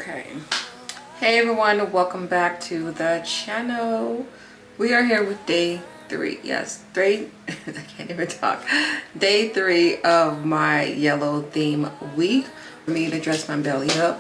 Okay. Hey everyone, welcome back to the channel. We are here with day 3. Yes, I can't even talk. Day 3 of my yellow theme week. For me to dress my belly up.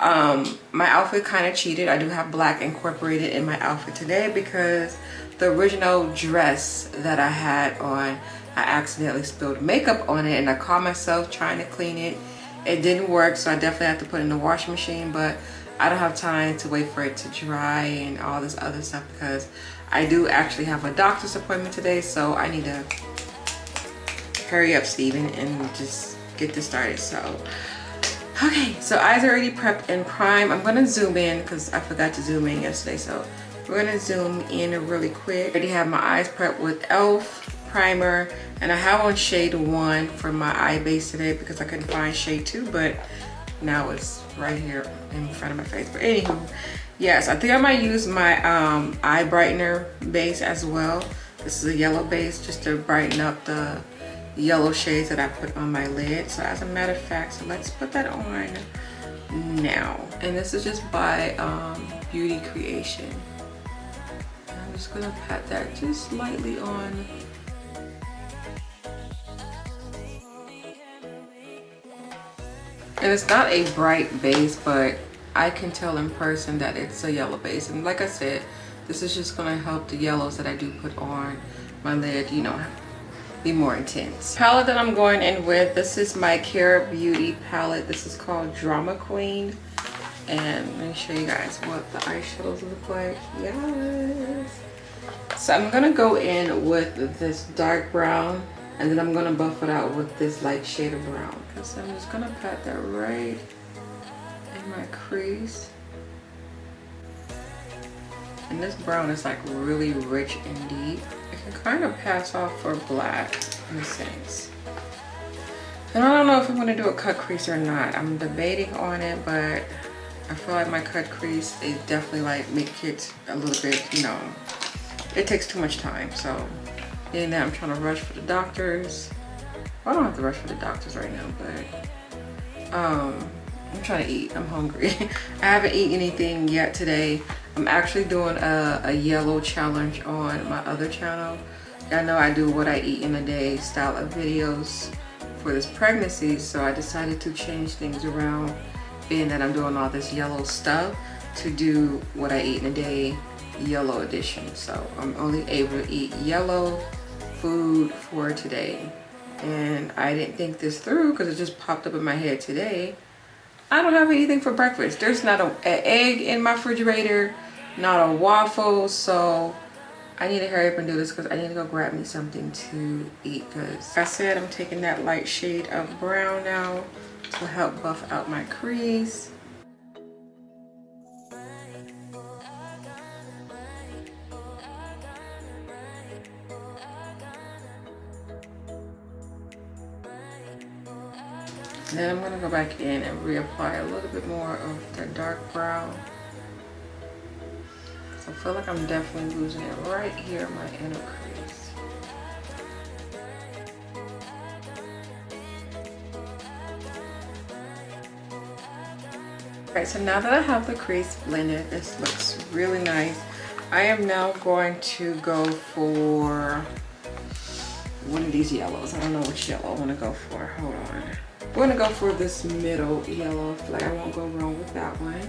My outfit kind of cheated. I do have black incorporated in my outfit today because the original dress that I had on, I accidentally spilled makeup on it and I caught myself trying to clean it. It didn't work, so I definitely have to put it in the washing machine, but I don't have time to wait for it to dry and all this other stuff because I do actually have a doctor's appointment today, so I need to hurry up, Steven, and just get this started. So okay, so eyes are already prepped and primed. I'm gonna zoom in because I forgot to zoom in yesterday, so we're gonna zoom in really quick. I already have my eyes prepped with e.l.f. primer, and I have on shade 1 for my eye base today because I couldn't find shade 2, but now it's right here in front of my face. But anywho, yes, I think I might use my eye brightener base as well. This is a yellow base just to brighten up the yellow shades that I put on my lid. So as a matter of fact, so let's put that on now. And this is just by Beauty Creation. I'm just gonna pat that just lightly on. And it's not a bright base, but I can tell in person that it's a yellow base. And like I said, this is just gonna help the yellows that I do put on my lid, you know, be more intense. Palette that I'm going in with, this is my Care Beauty palette. This is called Drama Queen. And let me show you guys what the eyeshadows look like. Yes. So I'm gonna go in with this dark brown, and then I'm gonna buff it out with this light shade of brown. So I'm just gonna pat that right in my crease. And this brown is like really rich and deep. It can kind of pass off for black in a sense. And I don't know if I'm gonna do a cut crease or not. I'm debating on it, but I feel like my cut crease, it definitely like make it a little bit, you know, it takes too much time. So being that I'm trying to rush for the doctors. Well, I don't have to rush for the doctors right now, but I'm trying to eat. I'm hungry. I haven't eaten anything yet today. I'm actually doing a yellow challenge on my other channel. I know I do what I eat in a day style of videos for this pregnancy, so I decided to change things around, being that I'm doing all this yellow stuff, to do what I eat in a day yellow edition. So I'm only able to eat yellow food for today. And I didn't think this through because it just popped up in my head today. I don't have anything for breakfast. There's not an egg in my refrigerator, not a waffle. So I need to hurry up and do this because I need to go grab me something to eat. Because like I said, I'm taking that light shade of brown now to help buff out my crease. Then I'm gonna go back in and reapply a little bit more of the dark brown. So I feel like I'm definitely losing it right here in my inner crease. Alright, so now that I have the crease blended, this looks really nice. I am now going to go for one of these yellows. I don't know which yellow I want to go for. Hold on. We're gonna go for this middle yellow. I feel like I won't go wrong with that one.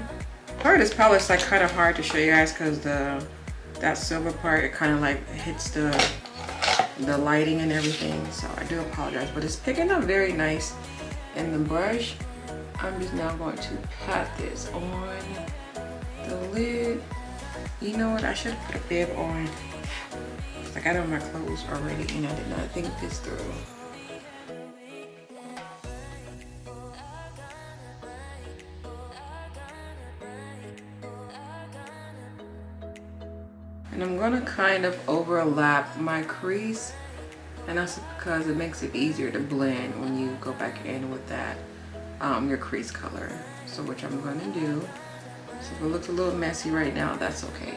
Part of this palette's like kind of hard to show you guys because that silver part, it kind of like hits the lighting and everything. So I do apologize, but it's picking up very nice in the brush. I'm just now going to pat this on the lid. You know what? I should have put a bib on. I got on my clothes already and I did not think this through. And I'm gonna kind of overlap my crease, and that's because it makes it easier to blend when you go back in with that, your crease color. So which I'm gonna do. So if it looks a little messy right now, that's okay.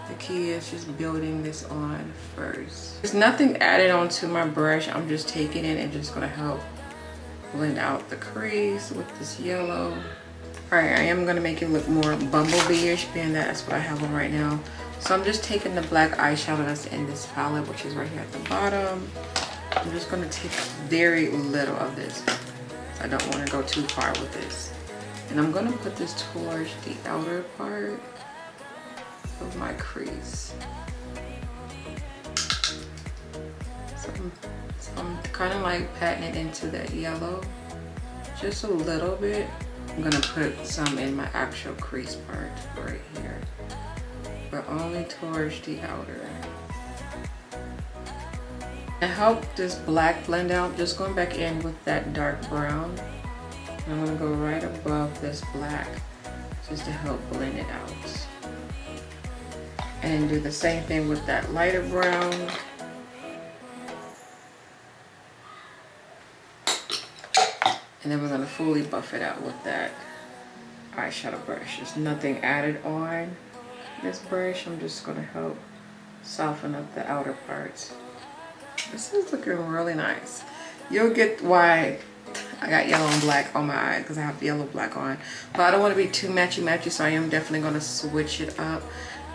The key is just building this on first. There's nothing added onto my brush. I'm just taking it and just gonna help blend out the crease with this yellow. Alright, I am going to make it look more bumblebee-ish, being that that's what I have on right now. So I'm just taking the black eyeshadow that's in this palette, which is right here at the bottom. I'm just going to take very little of this. I don't want to go too far with this. And I'm going to put this towards the outer part of my crease. So I'm kind of like patting it into that yellow just a little bit. I'm gonna put some in my actual crease part right here, but only towards the outer. To help this black blend out, just going back in with that dark brown. I'm gonna go right above this black just to help blend it out. And do the same thing with that lighter brown. And then we're gonna fully buff it out with that eyeshadow brush. There's nothing added on this brush. I'm just gonna help soften up the outer parts. This is looking really nice. You'll get why I got yellow and black on my eye, because I have yellow black on. But I don't want to be too matchy-matchy, so I am definitely gonna switch it up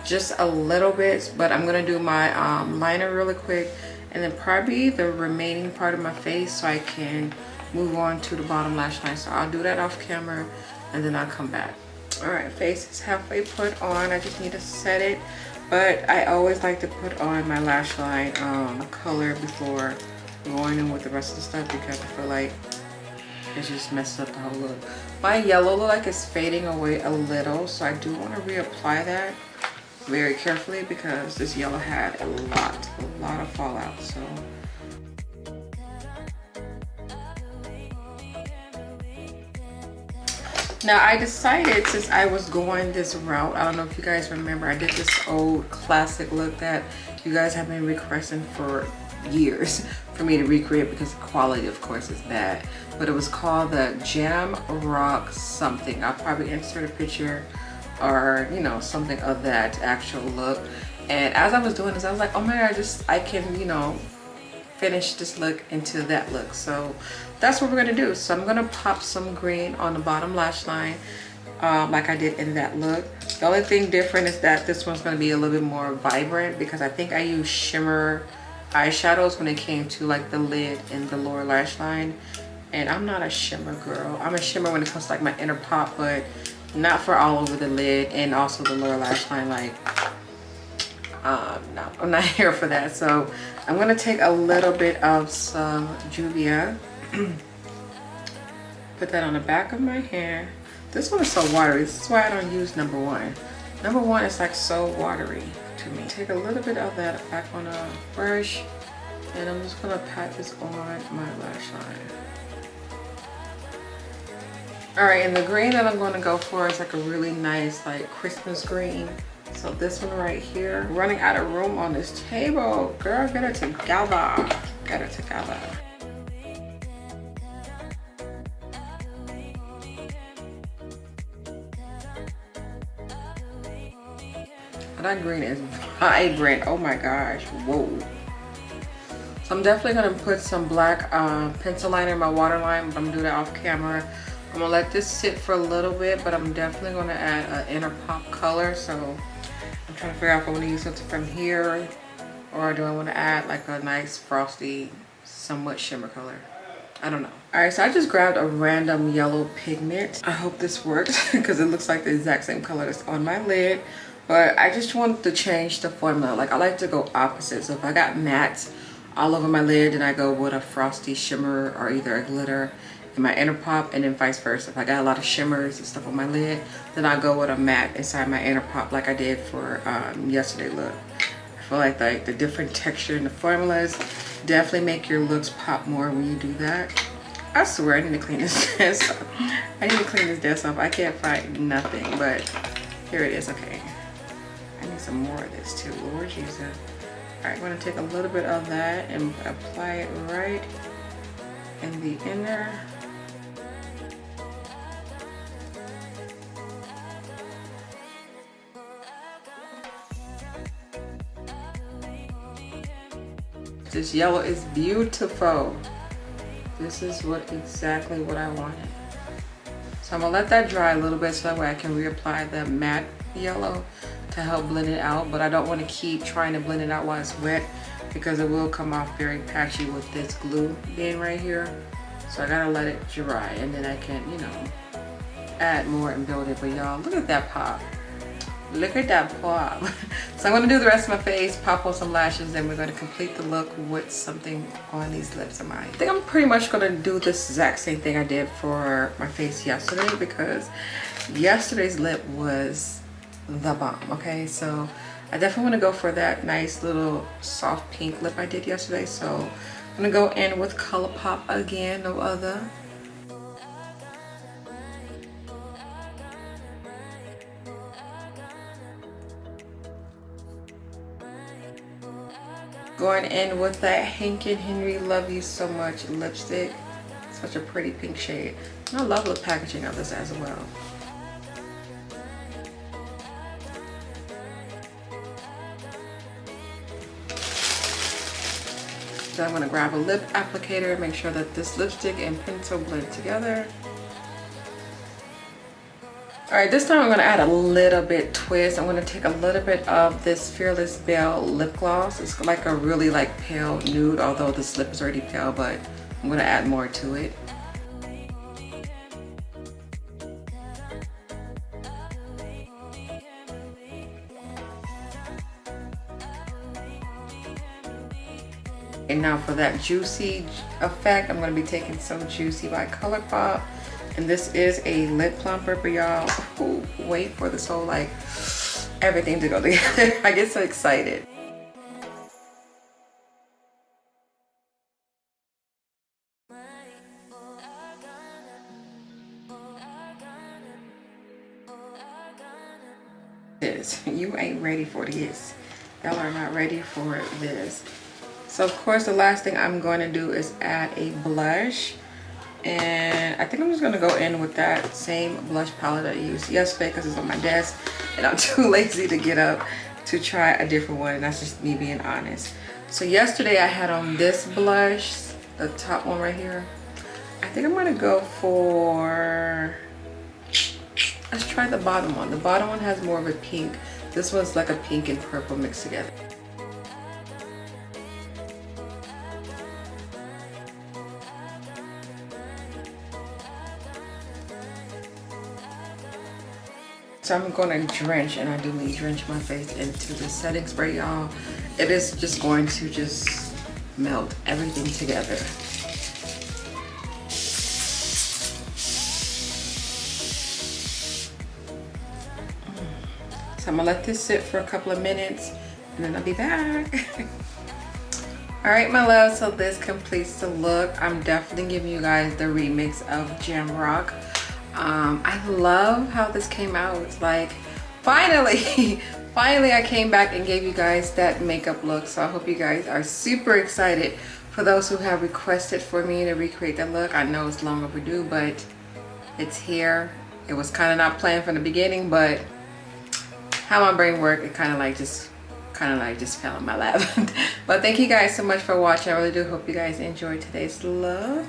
just a little bit. But I'm gonna do my liner really quick, and then probably the remaining part of my face so I can move on to the bottom lash line. So I'll do that off camera and then I'll come back. All right, face is halfway put on. I just need to set it, but I always like to put on my lash line color before going in with the rest of the stuff, because I feel like it just messes up the whole look. My yellow look like it's fading away a little, so I do want to reapply that very carefully, because this yellow had a lot of fallout. So now I decided, since I was going this route, I don't know if you guys remember, I did this old classic look that you guys have been requesting for years for me to recreate, because the quality of course is bad, but it was called the JAMROCK something. I'll probably insert a picture or something of that actual look. And as I was doing this, I was like, oh my god, I can finish this look into that look. So that's what we're gonna do. So I'm gonna pop some green on the bottom lash line, like I did in that look. The only thing different is that this one's gonna be a little bit more vibrant, because I think I used shimmer eyeshadows when it came to like the lid and the lower lash line, and I'm not a shimmer girl. I'm a shimmer when it comes to like my inner pop, but not for all over the lid and also the lower lash line. Like no, I'm not here for that. So I'm gonna take a little bit of some Juvia, put that on the back of my hand. This one is so watery. This is why I don't use number one. Number one is like so watery to me. Take a little bit of that back on a brush, and I'm just gonna pat this on my lash line. All right, and the green that I'm going to go for is like a really nice like Christmas green. So this one right here. Running out of room on this table. Girl, get it together. Get it together. That green is vibrant. Oh my gosh. Whoa. So I'm definitely going to put some black pencil liner in my waterline, but I'm going to do that off camera. I'm going to let this sit for a little bit, but I'm definitely going to add an inner pop color. So I'm trying to figure out if I want to use something from here, or do I want to add like a nice frosty, somewhat shimmer color. I don't know. All right, so I just grabbed a random yellow pigment. I hope this works because it looks like the exact same color that's on my lid. But I just wanted to change the formula. Like I like to go opposite. So if I got matte all over my lid, then I go with a frosty shimmer or either a glitter in my inner pop, and then vice versa. If I got a lot of shimmers and stuff on my lid, then I go with a matte inside my inner pop, like I did for yesterday look. I feel like the different texture in the formulas definitely make your looks pop more when you do that. I swear I need to clean this desk up. I need to clean this desk up. I can't find nothing, but here it is. Okay, I need some more of this too. Lord Jesus. All right, I'm gonna take a little bit of that and apply it right in the inner. This yellow is beautiful. This is exactly what I wanted. So I'm gonna let that dry a little bit so that way I can reapply the matte yellow to help blend it out, but I don't want to keep trying to blend it out while it's wet because it will come off very patchy with this glue being right here. So I gotta let it dry and then I can, you know, add more and build it. But y'all, look at that pop. Look at that pop. So I'm gonna do the rest of my face, pop on some lashes, and we're gonna complete the look with something on these lips of mine. I think I'm pretty much gonna do this exact same thing I did for my face yesterday because yesterday's lip was the bomb, okay? So I definitely wanna go for that nice little soft pink lip I did yesterday. So I'm gonna go in with ColourPop again, no other. Going in with that Hank and Henry Love You So Much lipstick. Such a pretty pink shade. And I love the packaging of this as well. So I'm going to grab a lip applicator, make sure that this lipstick and pencil blend together. Alright, this time I'm going to add a little bit twist. I'm going to take a little bit of this Fearless Belle lip gloss. It's like a really like pale nude, although this lip is already pale, but I'm going to add more to it. And now for that juicy effect, I'm going to be taking some Juicy by ColourPop. And this is a lip plumper, but y'all, wait for this whole like everything to go together. I get so excited. You ain't ready for this. Y'all are not ready for this. So of course the last thing I'm going to do is add a blush. And I think I'm just going to go in with that same blush palette I used yesterday because it's on my desk and I'm too lazy to get up to try a different one, and that's just me being honest. So yesterday I had on this blush, the top one right here. I think I'm going to go for, let's try the bottom one. The bottom one has more of a pink. This one's like a pink and purple mixed together. So I'm going to drench, and I do mean drench my face into the setting spray, y'all. It is just going to just melt everything together. So I'm gonna let this sit for a couple of minutes and then I'll be back. All right, my love, so this completes the look. I'm definitely giving you guys the remix of JAMROCK. I love how this came out. It's like, finally, finally I came back and gave you guys that makeup look. So I hope you guys are super excited. For those who have requested for me to recreate that look, I know it's long overdue, but it's here. It was kind of not planned from the beginning, but how my brain worked, it kind of like just fell in my lap. But thank you guys so much for watching. I really do hope you guys enjoyed today's look.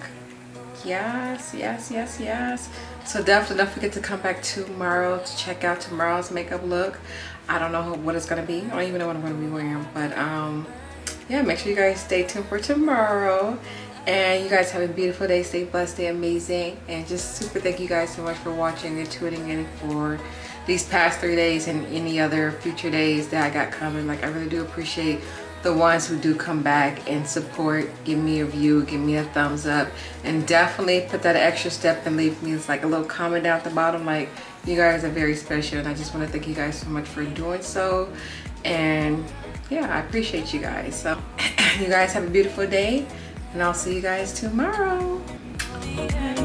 Yes, yes, yes, yes. So definitely don't forget to come back tomorrow to check out tomorrow's makeup look. I don't know what it's gonna be. I don't even know what I'm gonna be wearing, but yeah, make sure you guys stay tuned for tomorrow. And you guys have a beautiful day. Stay blessed, stay amazing, and just super thank you guys so much for watching and tuning in for these past 3 days and any other future days that I got coming. Like, I really do appreciate the ones who do come back and support, give me a view, give me a thumbs up, and definitely put that extra step and leave me like a little comment down at the bottom. Like, you guys are very special, and I just want to thank you guys so much for doing so. And yeah, I appreciate you guys. So you guys have a beautiful day, and I'll see you guys tomorrow. Bye.